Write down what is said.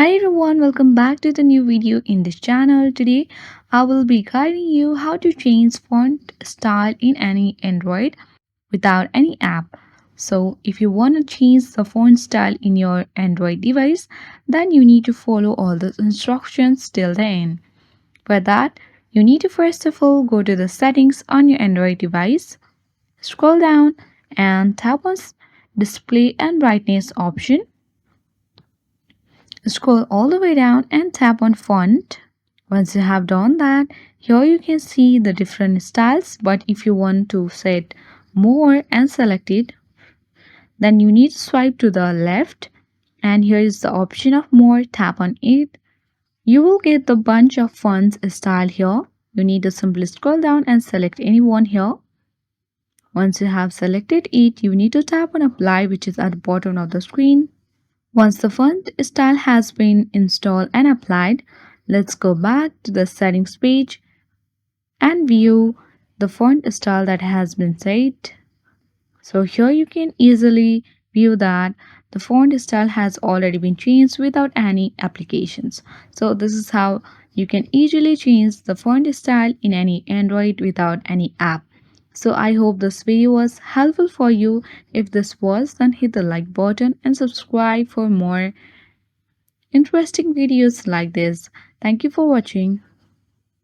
Hi everyone, welcome back to the new video in this channel. Today I will be guiding you how to change font style in any Android without any app. So if you want to change the font style in your Android device, then you need to follow all the instructions till the end. For that, you need to first of all go to the settings on your Android device, scroll down and tap on display and brightness option. Scroll all the way down and tap on font. Once you have done that, here you can see the different styles, but if you want to set more and select it, then you need to swipe to the left and here is the option of more. Tap on it. You will get the bunch of fonts style here. You need to simply scroll down and select any one here. Once you have selected it, you need to tap on apply, which is at the bottom of the screen. Once the font style has been installed and applied, let's go back to the settings page and view the font style that has been set. So here you can easily view that the font style has already been changed without any applications. So this is how you can easily change the font style in any Android without any app. So I hope this video was helpful for you. If this was, then hit the like button and subscribe for more interesting videos like this. Thank you for watching.